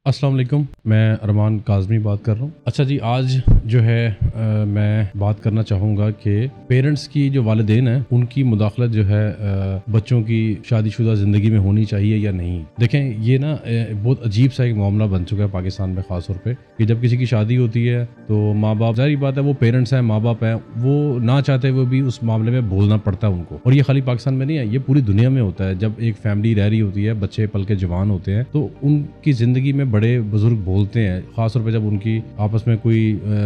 السلام علیکم، میں ارمان کاظمی بات کر رہا ہوں۔ اچھا جی، آج جو ہے میں بات کرنا چاہوں گا کہ پیرنٹس کی جو والدین ہیں ان کی مداخلت جو ہے بچوں کی شادی شدہ زندگی میں ہونی چاہیے یا نہیں۔ دیکھیں، یہ نا بہت عجیب سا ایک معاملہ بن چکا ہے پاکستان میں، خاص طور پہ کہ جب کسی کی شادی ہوتی ہے تو ماں باپ، ظاہری بات ہے وہ پیرنٹس ہیں، ماں باپ ہیں، وہ نہ چاہتے ہوئے بھی اس معاملے میں بولنا پڑتا ہے ان کو۔ اور یہ خالی پاکستان میں نہیں ہے، یہ پوری دنیا میں ہوتا ہے۔ جب ایک فیملی رہ رہی ہوتی ہے، بچے پل کے جوان ہوتے ہیں تو ان کی زندگی میں بڑے بزرگ بولتے ہیں، خاص طور پہ جب ان کی آپس میں کوئی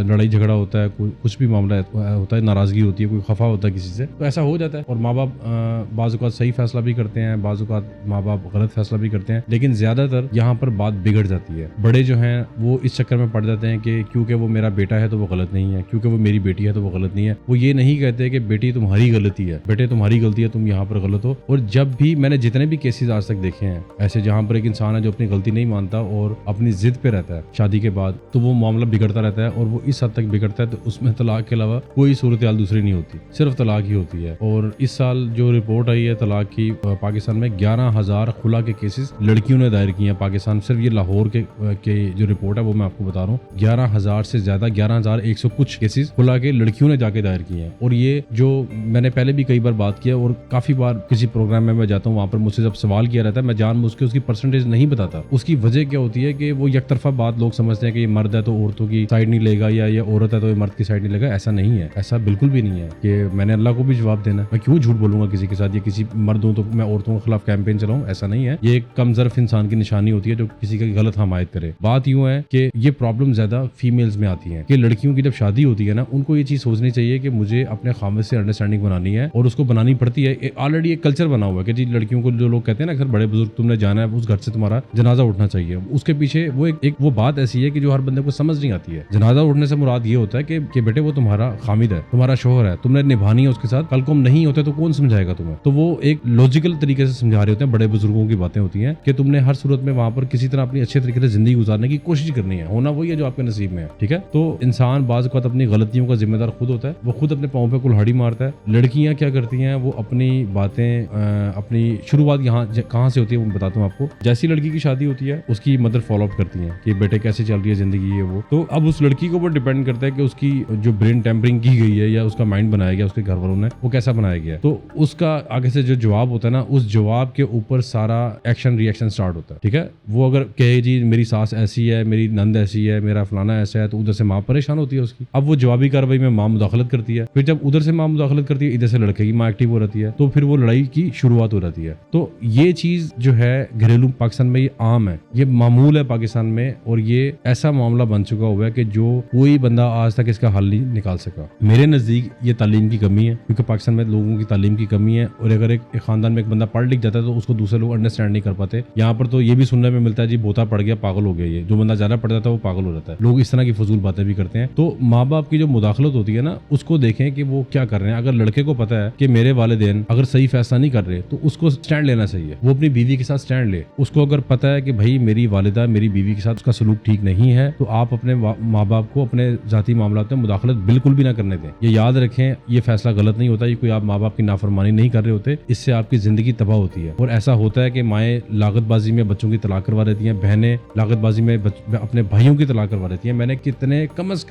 لڑائی جھگڑا ہوتا ہے، کوئی کچھ بھی معاملہ ہوتا ہے، ناراضگی ہوتی ہے، کوئی خفا ہوتا ہے کسی سے، تو ایسا ہو جاتا ہے۔ اور ماں باپ بعض اوقات صحیح فیصلہ بھی کرتے ہیں، بعض اوقات ماں باپ غلط فیصلہ بھی کرتے ہیں، لیکن زیادہ تر یہاں پر بات بگڑ جاتی ہے۔ بڑے جو ہیں وہ اس چکر میں پڑ جاتے ہیں کہ کیونکہ وہ میرا بیٹا ہے تو وہ غلط نہیں ہے، کیونکہ وہ میری بیٹی ہے تو وہ غلط نہیں ہے۔ وہ یہ نہیں کہتے کہ بیٹی تمہاری غلطی ہے، بیٹے تمہاری غلطی ہے، تم یہاں پر غلط ہو۔ اور جب بھی میں نے جتنے بھی کیسز آج تک دیکھے ہیں ایسے جہاں پر ایک انسان ہے جو اپنی غلطی نہیں مانتا اور اپنی ضد پہ رہتا ہے شادی کے بعد، تو وہ معاملہ بگڑتا رہتا ہے اور وہ اس حد تک بگڑتا ہے تو اس میں طلاق کے علاوہ کوئی صورتحال دوسری نہیں ہوتی، صرف طلاق ہی ہوتی ہے۔ اور اس سال جو رپورٹ آئی ہے طلاق کی، پاکستان میں 11,000 خلا کے کیسز لڑکیوں نے دائر کیے ہیں پاکستان، صرف یہ لاہور کے جو رپورٹ ہے وہ میں آپ کو بتا رہا ہوں، 11,000 سے زیادہ، 11,100 کچھ کیسز خلا کے لڑکیوں نے جا کے دائر کیے ہیں۔ اور یہ جو میں نے پہلے بھی کئی بار بات کیا اور کافی بار کسی پروگرام میں جاتا ہوں، وہاں پر مجھ سے جب سوال کیا رہتا ہے میں جان بوجھ کے اس کی پرسنٹیج نہیں بتاتا۔ اس کی وجہ کیا ہوتی ہے کہ وہ یک طرفہ بات لوگ سمجھتے ہیں کہ یہ مرد ہے تو عورتوں کی سائڈ نہیں لے گا، یا یہ عورت ہے تو یہ مرد کی سائڈ نہیں لے گا۔ ایسا نہیں ہے، ایسا بالکل بھی نہیں ہے کہ میں نے اللہ کو بھی جواب دینا ہے، میں کیوں جھوٹ بولوں گا کسی کے ساتھ، یا کسی مرد ہوں تو میں عورتوں کے خلاف کیمپین چلاؤں، ایسا نہیں ہے۔ یہ ایک کم ظرف انسان کی نشانی ہوتی ہے جو کسی کی غلط حمایت کرے۔ بات یوں ہے کہ یہ پرابلم زیادہ فیمیلز میں آتی ہیں کہ لڑکیوں کی جب شادی ہوتی ہے نا، ان کو یہ چیز سوچنی چاہیے کہ مجھے اپنے خاوند سے انڈرسٹینڈنگ بنانی ہے، اور اس کو بنانی پڑتی ہے۔ آلریڈی ایک کلچر بنا ہوا ہے کہ جی لڑکیوں کو جو لوگ کہتے ہیں نا اکثر بڑے بزرگ، تم نے جانا ہے اس گھر سے تمہارا جنازہ اٹھنا چاہیے، اس کے پیچھے وہ بات ایسی ہے کہ جو ہر بندے کو سمجھ نہیں آتی ہے۔ جنازہ اٹھنے سے مراد یہ ہوتا ہے کہ بیٹے وہ تمہارا خامد ہے، تمہارا شوہر ہے، تم نے نبھانی ہے اس کے ساتھ، کل کو ہم نہیں ہوتے تو کون سمجھائے گا تمہیں۔ تو وہ ایک لاجیکل طریقے سے سمجھا رہے ہوتے ہیں، بڑے بزرگوں کی باتیں ہوتی ہیں کہ تم نے ہر صورت میں وہاں پر کسی طرح اپنی اچھے طریقے سے زندگی گزارنے کی کوشش کرنی ہے، ہونا وہی ہے جو آپ کے نصیب میں ہے، ٹھیک ہے۔ تو انسان بعض اوقات اپنی غلطیوں کا ذمہ دار خود ہوتا ہے، وہ خود اپنے پاؤں پہ کلہاڑی مارتا ہے۔ لڑکیاں کیا کرتی ہیں، وہ اپنی باتیں اپنی شروعات یہاں کہاں سے ہوتی ہے وہ بتاتا ہوں آپ کو۔ جیسی لڑکی کی شادی ہوتی ہے اس کی مدر فالو اپ کرتی ہیں کہ بیٹے کیسے چل رہی ہے زندگی، ہے وہ تو اب اس لڑکی کے اوپر ڈیپینڈ کرتا ہے کہ اس کی جو برین ٹیمپرنگ کی گئی ہے یا اس کا مائنڈ بنایا گیا اس کے گھر والوں نے، وہ کیسا بنایا گیا ہے۔ تو اس کا آگے سے جو جواب ہوتا ہے نا، اس جواب کے اوپر سارا ایکشن ری ایکشن سٹارٹ ہوتا ہے، ٹھیک ہے۔ وہ اگر کہے جی میری ساس ایسی ہے، میری نند ایسی ہے، میرا فلانا ایسا ہے، تو ادھر سے ماں پریشان ہوتی ہے اس کی۔ اب وہ جوابی کارروائی میں ماں مداخلت کرتی ہے، پھر جب ادھر سے ماں مداخلت کرتی ہے، ادھر سے لڑکے کی ماں ایکٹیو ہو رہتی ہے، تو پھر وہ لڑائی کی شروعات ہو جاتی ہے۔ تو یہ چیز جو ہے گھریلو پاکستان میں یہ عام ہے، یہ معمول ہے پاکستان میں، اور یہ ایسا معاملہ بن چکا ہوا ہے کہ جو کوئی بندہ آج تک اس کا حل نہیں نکال سکا۔ میرے نزدیک یہ تعلیم کی کمی ہے، کیونکہ پاکستان میں لوگوں کی تعلیم کی کمی ہے، اور اگر ایک خاندان میں ایک بندہ پڑھ لکھ جاتا ہے تو اس کو دوسرے لوگ انڈرسٹینڈ نہیں کر پاتے۔ یہاں پر تو یہ بھی سننے میں ملتا ہے جی بوتا پڑ گیا، پاگل ہو گیا، یہ جو بندہ زیادہ پڑ جاتا ہے وہ پاگل ہو جاتا ہے۔ لوگ اس طرح کی فضول باتیں بھی کرتے ہیں۔ تو ماں باپ کی جو مداخلت ہوتی ہے نا، اس کو دیکھیں کہ وہ کیا کر رہے ہیں۔ اگر لڑکے کو پتا ہے کہ میرے والدین اگر صحیح فیصلہ نہیں کر رہے تو اس کو سٹینڈ لینا چاہیے، وہ اپنی بیوی کے ساتھ سٹینڈ لے۔ اس کو اگر پتا ہے کہ بھائی میری والدہ میری بیوی کے ساتھ اس کا سلوک ٹھیک نہیں ہے، تو آپ اپنے ماں باپ کو اپنے ذاتی معاملات میں مداخلت بالکل بھی نہ کرنے دیں۔ یہ یاد رکھیں، یہ فیصلہ غلط نہیں ہوتا، یہ کوئی آپ ماں باپ کی نافرمانی نہیں کر رہے ہوتے، اس سے آپ کی زندگی تباہ ہوتی ہے۔ اور ایسا ہوتا ہے کہ مائیں لاگت بازی میں بچوں کی طلاق کروا دیتی ہیں، بہنیں لاگت بازی میں اپنے بھائیوں کی طلاق کروا دیتی ہیں۔ میں نے کتنے کم از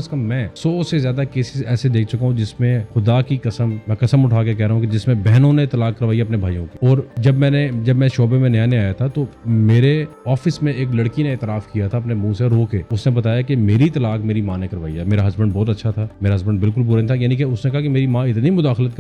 کم میں 100 سے زیادہ کیسز ایسے دیکھ چکا ہوں جس میں خدا کی قسم، میں قسم اٹھا کے کہہ رہا ہوں کہ جس میں بہنوں نے طلاق کروائی اپنے بھائیوں کی۔ اور جب میں شعبے میں نیا آیا تھا تو میرے آفس میں ایک لڑکی نے اعتراف کیا تھا اپنے منہ سے رو کے، اس نے بتایا کہ میری طلاق میری ماں نے کروائی ہے، میرا ہسبینڈ بہت اچھا تھا، میرا ہسبینڈ بالکل برا نہیں تھا، یعنی کہ اس نے کہا کہ میری ماں اتنی مداخلت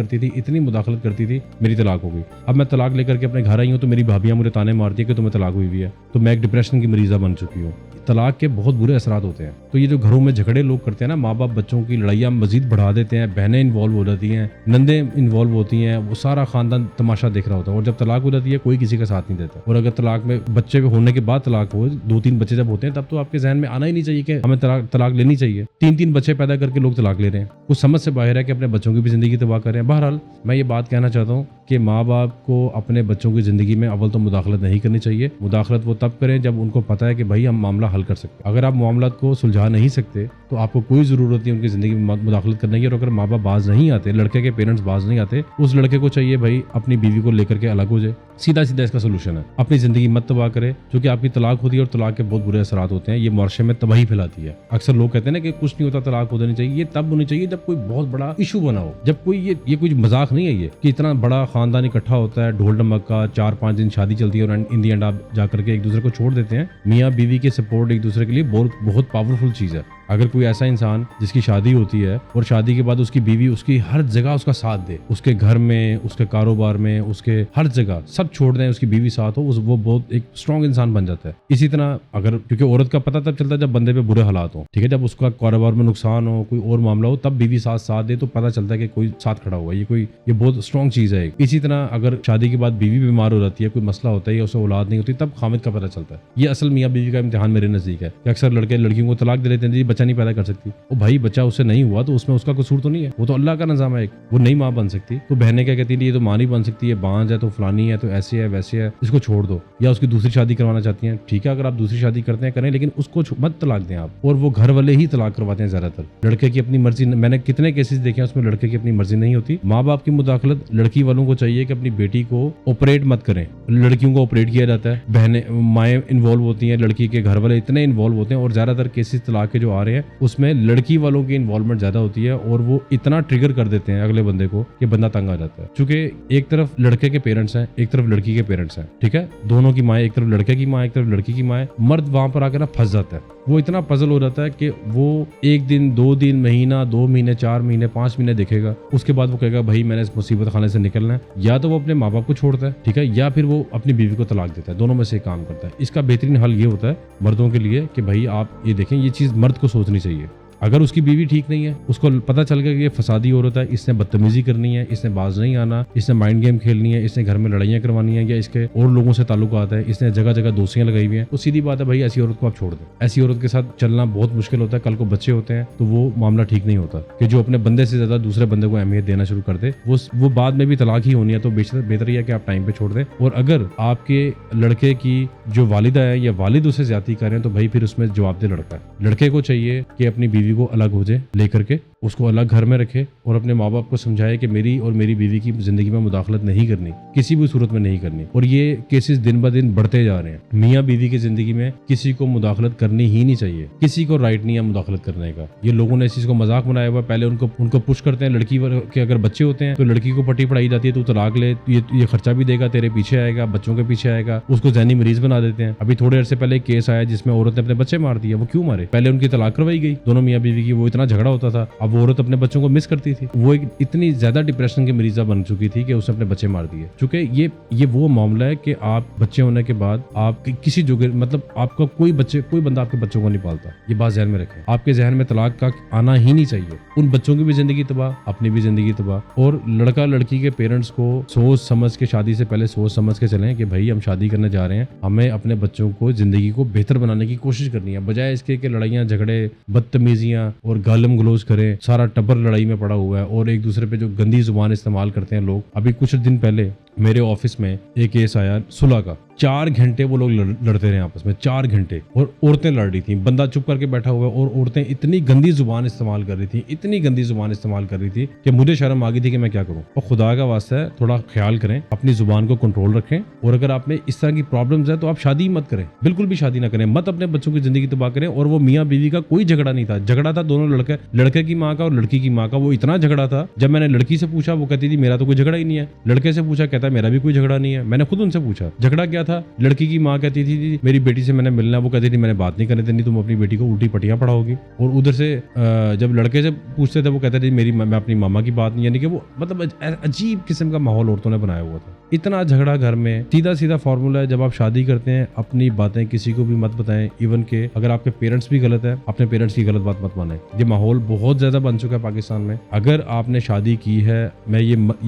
کرتی تھی میری طلاق ہو گئی۔ اب میں طلاق لے کر کے اپنے گھر آئی ہوں تو میری بھابیاں مجھے تانے مارتی ہیں کہ تمہیں طلاق ہوئی ہے، تو میں ایک ڈپریشن کی مریضہ بن چکی ہوں۔ طلاق کے بہت برے اثرات ہوتے ہیں۔ تو یہ جو گھروں میں جھگڑے لوگ کرتے ہیں نا، ماں باپ بچوں کی لڑائیاں مزید بڑھا دیتے ہیں، بہنیں انوالو ہو جاتی ہیں، نندیں انوالو ہوتی ہیں، وہ سارا خاندان تماشا دیکھ رہا ہوتا ہے، اور جب طلاق ہو جاتی ہے کوئی کسی کا ساتھ نہیں دیتا۔ اور اگر طلاق میں بچے ہونے کے بعد طلاق ہو، 2-3 بچے جب ہوتے ہیں تب تو آپ کے ذہن میں آنا ہی نہیں چاہیے کہ ہمیں طلاق لینی چاہیے۔ 3 بچے پیدا کر کے لوگ طلاق لے رہے ہیں، کچھ سمجھ سے باہر ہے کہ اپنے بچوں کی بھی زندگی تباہ کر رہے ہیں۔ بہرحال میں یہ بات کہنا چاہتا ہوں کہ ماں باپ کو اپنے بچوں کی زندگی میں اول تو مداخلت نہیں کرنی چاہیے۔ مداخلت وہ تب کریں جب ان کو پتہ ہے کہ بھائی ہم معاملہ حل کر سکتے ہیں۔ اگر آپ معاملات کو سلجھا نہیں سکتے تو آپ کو کوئی ضرورت نہیں ان کی زندگی میں مداخلت کرنے کی. اور اگر ماں باپ باز نہیں آتے, لڑکے کے پیرنٹس باز نہیں آتے, اس لڑکے کو چاہیے بھائی اپنی بیوی کو لے کر کے الگ ہو جائے. سیدھا سیدھا اس کا سولوشن ہے. اپنی زندگی مت تباہ کرے, کیونکہ آپ کی طلاق ہوتی ہے اور طلاق کے بہت برے اثرات ہوتے ہیں. یہ معاشرے میں تباہی پھیلاتی ہے. اکثر لوگ کہتے ہیں نا کہ کچھ نہیں ہوتا, طلاق ہو جانی چاہیے. یہ تب ہونی چاہیے جب کوئی بہت بڑا ایشو بنا ہو, جب کوئی یہ کوئی مذاق نہیں ہے یہ کہ اتنا بڑا خاندان اکٹھا ہوتا ہے, ڈھول ڈمکا, 4-5 دن شادی چلتی ہے اور ان دی اینڈ آپ جا کر کے ایک دوسرے کو چھوڑ دیتے ہیں. میاں بیوی کے سپورٹ ایک دوسرے کے لیے بہت پاورفل چیز ہے. اگر کوئی ایسا انسان جس کی شادی ہوتی ہے اور شادی کے بعد اس کی بیوی اس کی ہر جگہ اس کا ساتھ دے, اس کے گھر میں, اس کے کاروبار میں, اس کے ہر جگہ سب چھوڑ دیں, اس کی بیوی ساتھ ہو, وہ بہت ایک اسٹرانگ انسان بن جاتا ہے. اسی طرح اگر کیونکہ عورت کا پتہ تب چلتا ہے جب بندے پہ برے حالات ہوں, ٹھیک ہے, جب اس کا کاروبار میں نقصان ہو, کوئی اور معاملہ ہو, تب بیوی ساتھ دے تو پتہ چلتا ہے کہ کوئی ساتھ کھڑا ہوا. یہ بہت اسٹرانگ چیز ہے. اسی طرح اگر شادی کے بعد بیوی بیمار ہو جاتی ہے, کوئی مسئلہ ہوتا ہے یا اسے اولاد نہیں ہوتی, تب خامد کا پتہ چلتا ہے. یہ اصل میاں بیوی کا امتحان میرے نزدیک ہے کہ اکثر لڑکے لڑکیوں کو طلاق دے دیتے ہیں, جی بچہ نہیں پیدا کر سکتی. او بھائی بچہ اس سے نہیں ہوا تو اس میں اس کا قصور تو نہیں ہے, وہ تو اللہ کا نظام ہے ایک. وہ نہیں ماں بن سکتی تو بہنیں کیا کہتی ہیں یہ تو ماں نہیں بن سکتی, یہ بانج ہے تو فلانی ہے تو ایسے ہے ویسے ہے, اس کو چھوڑ دو. یا اس کی دوسری شادی کروانا چاہتی ہیں, ٹھیک ہے, اگر آپ دوسری شادی کرتے ہیں کریں, لیکن اس کو مت طلاق دیں آپ. اور وہ گھر والے ہی طلاق کرواتے ہیں زیادہ تر. لڑکے کی اپنی مرضی, میں نے کتنے کیسز دیکھے ہیں اس میں لڑکے کی اپنی مرضی نہیں ہوتی. ماں باپ کی مداخلت, لڑکی والوں کو چاہیے کہ اپنی بیٹی کو آپریٹ مت کریں. لڑکیوں کو آپریٹ کیا جاتا ہے, بہنیں مائیں انوالو ہوتی ہیں, لڑکی کے گھر والے اتنے انوالو ہوتے ہیں, اور زیادہ تر کیسز طلاق کے جو آ رہے ہیں اس میں لڑکی والوں کی انوالومنٹ زیادہ ہوتی ہے, اور وہ اتنا ٹریگر کر دیتے ہیں اگلے بندے کو کہ بندہ تنگ آ جاتا ہے. چونکہ ایک طرف لڑکے کے پیرنٹس ہیں, ایک طرف لڑکی کے پیرنٹس ہیں, ٹھیک ہے, دونوں کی مائیں, ایک طرف لڑکے کی ماں, ایک طرف لڑکی کی ماں. مرد وہاں پر آ کے نا پھنس جاتا ہے. وہ اتنا پزل ہو جاتا ہے کہ وہ 1 دن 2 دن, مہینہ 2 مہینے 4 مہینے 5 مہینے دیکھے گا. اس کے بعد وہ کہے گا بھائی میں نے اس مصیبت خانے سے نکلنا ہے. یا تو وہ اپنے ماں باپ کو چھوڑتا ہے, ٹھیک ہے, یا پھر وہ اپنی بیوی کو طلاق دیتا ہے. دونوں میں سے ایک کام کرتا ہے. اس کا بہترین حل یہ ہوتا ہے مردوں کے لیے کہ بھائی آپ یہ دیکھیں, یہ چیز مرد کو سوچنی چاہیے. اگر اس کی بیوی ٹھیک نہیں ہے, اس کو پتہ چل گیا کہ یہ فسادی عورت ہے, اس نے بدتمیزی کرنی ہے, اس نے باز نہیں آنا, اس نے مائنڈ گیم کھیلنی ہے, اس نے گھر میں لڑائیاں کروانی ہیں, یا اس کے اور لوگوں سے تعلقات ہیں, اس نے جگہ جگہ دوستیاں لگائی ہوئی ہیں, تو سیدھی بات ہے بھائی ایسی عورت کو آپ چھوڑ دیں. ایسی عورت کے ساتھ چلنا بہت مشکل ہوتا ہے. کل کو بچے ہوتے ہیں تو وہ معاملہ ٹھیک نہیں ہوتا کہ جو اپنے بندے سے زیادہ دوسرے بندے کو اہمیت دینا شروع کر دے. وہ بعد میں بھی طلاق ہی ہونی ہے, تو بہتر یہ ہے کہ آپ ٹائم پہ چھوڑ دیں. اور اگر آپ کے لڑکے کی جو والدہ ہے یا والد اسے زیادتی کریں تو بھائی پھر اس میں جواب دہ لڑکا ہے. لڑکے کو چاہیے کہ اپنی بیوی کو الگ ہو جائے, لے کر کے اس کو الگ گھر میں رکھے, اور اپنے ماں باپ کو سمجھائے کہ میری اور میری بیوی کی زندگی میں مداخلت نہیں کرنی, کسی بھی صورت میں نہیں کرنی. اور یہ کیسز دن بدن بڑھتے جا رہے ہیں. میاں بیوی کی زندگی میں کسی کو مداخلت کرنی ہی نہیں چاہیے. کسی کو رائٹ نہیں ہے مداخلت کرنے کا. یہ لوگوں نے اس چیز کو مذاق بنایا ہوا ہے. پہلے ان کو پش کرتے ہیں. لڑکی کے اگر بچے ہوتے ہیں تو لڑکی کو پٹی پڑھائی جاتی ہے, تو طلاق لے, یہ خرچہ بھی دے گا, تیرے پیچھے آئے گا, بچوں کے پیچھے آئے گا. اس کو ذہنی مریض بنا دیتے ہیں. ابھی تھوڑے عرصے پہلے ایک کیس آیا جس میں عورت نے اپنے بچے مار دیے. وہ کیوں مارے؟ پہلے ان کی طلاق کروائی گئی دونوں میاں بیوی کی, وہ اتنا جھگڑا ہوتا تھا. اب وہ عورت اپنے بچوں کو مس کرتی تھی. وہ ایک اتنی زیادہ ڈپریشن کی مریضہ بن چکی تھی کہ اس نے اپنے بچے مار دیے. چونکہ یہ وہ معاملہ ہے کہ آپ بچے ہونے کے بعد آپ کسی جگہ مطلب آپ کا کوئی بندہ آپ کے بچوں کو نہیں پالتا. یہ بات ذہن میں رکھیں. آپ کے ذہن میں طلاق کا آنا ہی نہیں چاہیے. ان بچوں کی بھی زندگی تباہ, اپنی بھی زندگی تباہ. اور لڑکا لڑکی کے پیرنٹس کو سوچ سمجھ کے, شادی سے پہلے سوچ سمجھ کے چلیں کہ بھائی ہم شادی کرنے جا رہے ہیں, ہمیں اپنے بچوں کو زندگی کو بہتر بنانے کی کوشش کرنی ہے, بجائے اس کے کہ لڑائیاں جھگڑے بدتمیزیاں اور گالم گلوچ کریں. سارا ٹبر لڑائی میں پڑا ہوا ہے, اور ایک دوسرے پہ جو گندی زبان استعمال کرتے ہیں لوگ. ابھی کچھ دن پہلے میرے آفس میں ایک کیس آیا صلح کا. 4 گھنٹے وہ لوگ لڑتے رہے آپس میں, 4 گھنٹے. اور عورتیں لڑ رہی تھیں, بندہ چپ کر کے بیٹھا ہوا ہے, اور عورتیں اتنی گندی زبان استعمال کر رہی تھی کہ مجھے شرم آ گئی تھی کہ میں کیا کروں. اور خدا کا واسطہ ہے تھوڑا خیال کریں, اپنی زبان کو کنٹرول رکھیں. اور اگر آپ میں اس طرح کی پرابلمز ہے تو آپ شادی مت کریں, بالکل بھی شادی نہ کریں, مت اپنے بچوں کی زندگی تباہ کریں. اور وہ میاں بیوی کا کوئی جھگڑا نہیں تھا, جھگڑا تھا دونوں لڑکے کی ماں کا اور لڑکی کی ماں کا. وہ اتنا جھگڑا تھا, جب میں نے لڑکی سے پوچھا وہ کہتی تھی میرا تو کوئی جھگڑا ہی نہیں ہے. لڑکے سے پوچھا, کہتا ہے میرا بھی کوئی جھگڑا نہیں ہے. میں نے خود ان سے پوچھا جھگڑا کیا تھا. لڑکی کی ماں کہتی تھی میری بیٹی سے میں نے ملنا, وہ کہتی تھی میں نے بات نہیں کرنے دینی, تم اپنی بیٹی کو الٹی پٹیاں پڑھاؤ گی. اور ادھر سے جب لڑکے سے پوچھتے تھے وہ کہتے تھے میں اپنی ماما کی بات نہیں, یعنی کہ وہ مطلب عجیب قسم کا ماحول عورتوں نے بنایا ہوا تھا. اتنا جھگڑا گھر میں. سیدھا فارمولا ہے, جب آپ شادی کرتے ہیں اپنی باتیں کسی کو بھی مت بتائیں. ایون کہ اگر آپ کے پیرنٹس بھی غلط ہیں, اپنے پیرنٹس کی غلط بات مت مانیں. یہ ماحول بہت زیادہ بن چکا ہے پاکستان میں. اگر آپ نے شادی کی ہے, میں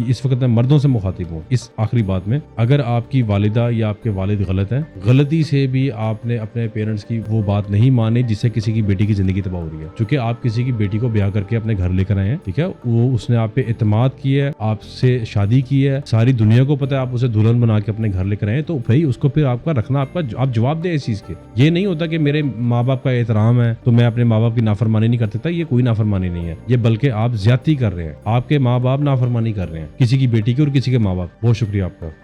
اس وقت میں مردوں سے مخاطب ہوں, اس اس آخری بات میں، اگر آپ کی والدہ یا آپ کے والد غلط ہیں، غلطی سے بھی آپ نے اپنے پیرنٹس کی وہ بات نہیں مانی جس سے کسی کی بیٹی کی زندگی تباہ ہو رہی ہے، چونکہ آپ کسی کی بیٹی کو بیاہ کر کے اپنے گھر لے کر آئے ہیں، ٹھیک ہے، وہ اس نے آپ پہ اعتماد کیا ہے، آپ سے شادی کی ہے، ساری دنیا کو پتہ ہے آپ اسے دلہن بنا کے اپنے گھر لے کر آئے، تو بھائی اس کو پھر آپ کا رکھنا، آپ جواب دیں اس چیز کے۔ یہ نہیں ہوتا کہ میرے ماں باپ کا احترام ہے تو میں اپنے ماں باپ کی نافرمانی نہیں کر سکتا، یہ کوئی نافرمانی نہیں ہے، یہ بلکہ آپ زیادتی کر رہے ہیں، آپ کے ماں باپ نافرمانی کر رہے ہیں کسی کی بیٹی کی اور کسی کے ماں باپ۔ بہت شکریہ آپ کا۔